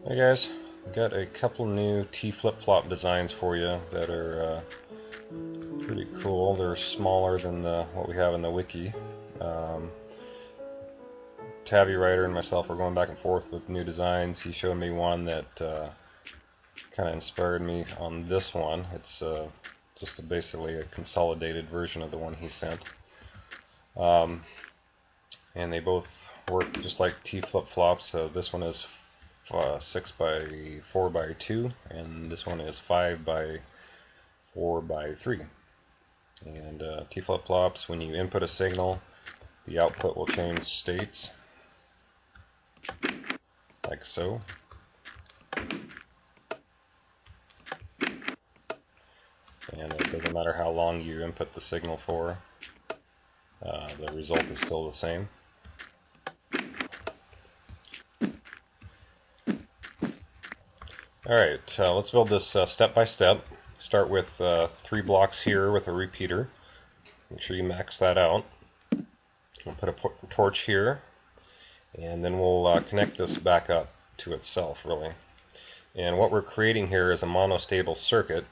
Hey guys, got a couple new T FlipFlop designs for you that are pretty cool. They're smaller than what we have in the wiki. Tabby Writer and myself were going back and forth with new designs. He showed me one that kind of inspired me on this one. It's just basically a consolidated version of the one he sent. And they both work just like T FlipFlop. So this one is 6 by 4 by 2, and this one is 5 by 4 by 3. And T FlipFlops, when you input a signal, the output will change states, like so. And it doesn't matter how long you input the signal for, the result is still the same. Alright, let's build this step by step. Start with 3 blocks here with a repeater. Make sure you max that out. We'll put a torch here, and then we'll connect this back up to itself, really. And what we're creating here is a monostable circuit.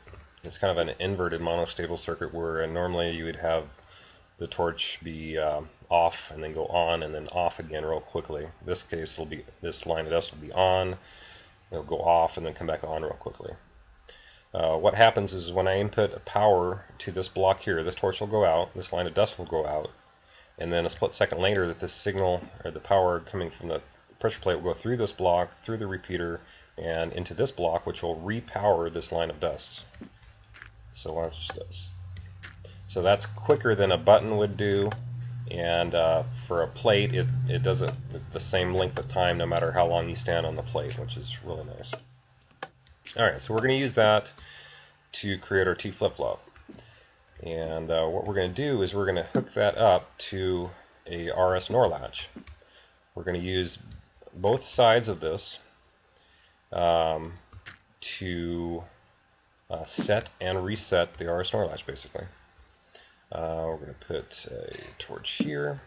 It's kind of an inverted monostable circuit where normally you would have the torch be off and then go on and then off again real quickly. In this case, this line of dust will be on. It'll go off and then come back on real quickly. What happens is when I input a power to this block here, this torch will go out, this line of dust will go out, and then a split second later that this signal, or the power coming from the pressure plate, will go through this block, through the repeater, and into this block, which will repower this line of dust. So watch this. So that's quicker than a button would do, and for a plate, it does it the same length of time no matter how long you stand on the plate, which is really nice. Alright, so we're going to use that to create our T FlipFlop. And what we're going to do is we're going to hook that up to a RS NOR latch. We're going to use both sides of this to set and reset the RS NOR latch, basically. We're going to put a torch here,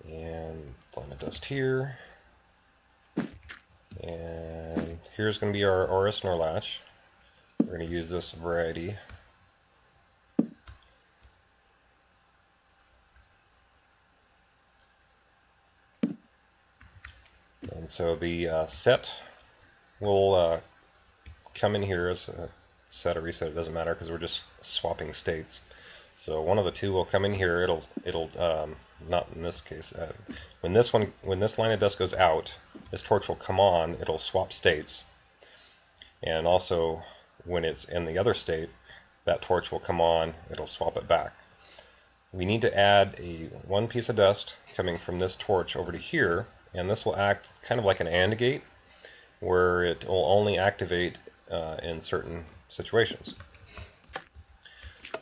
and line of dust here, and here's going to be our RS NOR latch. We're going to use this variety. And so the set will come in here as a set or reset. It doesn't matter because we're just swapping states. So one of the two will come in here. It'll not in this case. When this line of dust goes out, this torch will come on. It'll swap states, and also when it's in the other state, that torch will come on. It'll swap it back. We need to add one piece of dust coming from this torch over to here, and this will act kind of like an AND gate, where it will only activate in certain situations.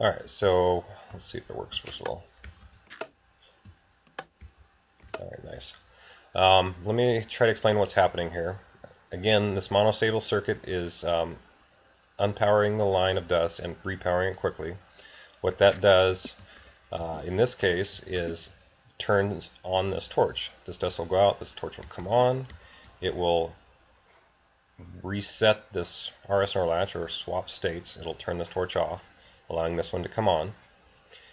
Alright, so let's see if it works first of all. Alright, nice. Let me try to explain what's happening here. Again, this monostable circuit is unpowering the line of dust and repowering it quickly. What that does in this case is turns on this torch. This dust will go out, this torch will come on. It will reset this RS NOR latch, or swap states. It'll turn this torch off, allowing this one to come on.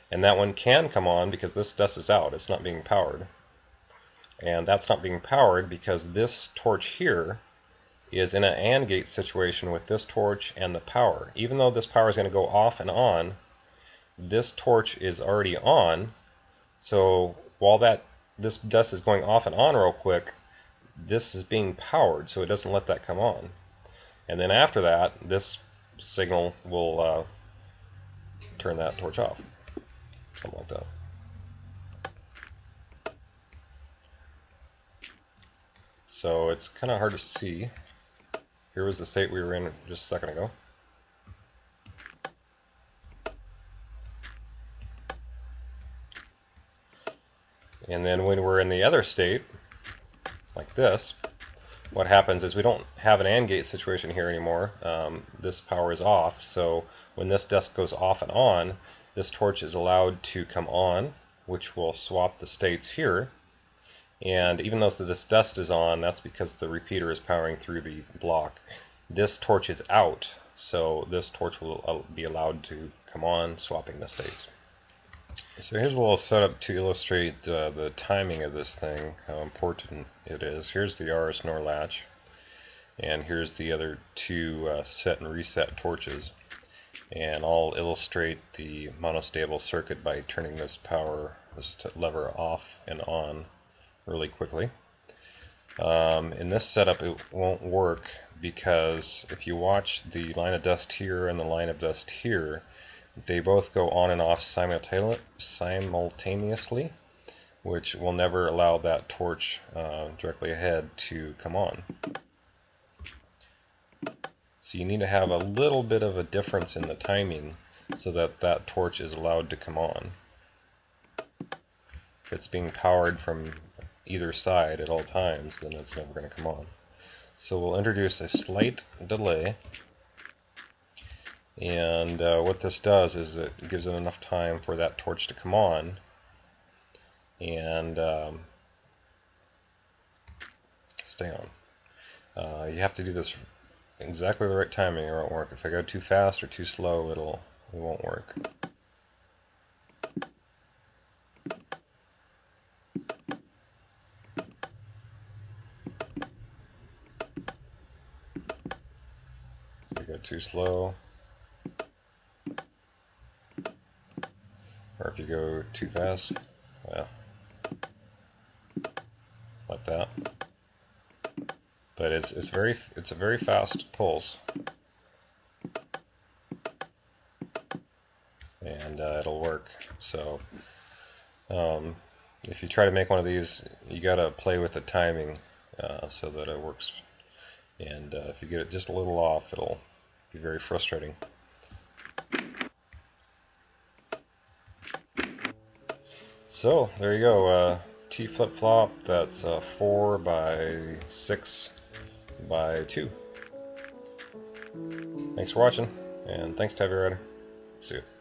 And that one can come on because this dust is out. It's not being powered. And that's not being powered because this torch here is in an AND gate situation with this torch and the power. Even though this power is going to go off and on, this torch is already on. So while this dust is going off and on real quick, this is being powered, so it doesn't let that come on. And then after that, this signal will turn that torch off. Something like that. So it's kind of hard to see. Here was the state we were in just a second ago. And then when we're in the other state, like this, what happens is we don't have an AND gate situation here anymore. This power is off, so when this dust goes off and on, this torch is allowed to come on, which will swap the states here, And even though this dust is on, that's because the repeater is powering through the block. This torch is out, so this torch will be allowed to come on, swapping the states. So here's a little setup to illustrate the timing of this thing, how important it is. Here's the RS NOR latch, and here's the other two set and reset torches. And I'll illustrate the monostable circuit by turning this lever off and on really quickly. In this setup it won't work because if you watch the line of dust here and the line of dust here, they both go on and off simultaneously, which will never allow that torch directly ahead to come on. So you need to have a little bit of a difference in the timing so that that torch is allowed to come on. If it's being powered from either side at all times, then it's never going to come on. So we'll introduce a slight delay, and what this does is it gives it enough time for that torch to come on and stay on. You have to do this exactly the right timing or it won't work. If I go too fast or too slow, it won't work. If you go too slow, or if you go too fast, well, like that. But it's a very fast pulse, and it'll work. So if you try to make one of these, you gotta play with the timing so that it works. And if you get it just a little off, it'll be very frustrating. So there you go, T FlipFlop. That's 4 by 6 by 2. Thanks for watching, and thanks to Heavy Rider. See you.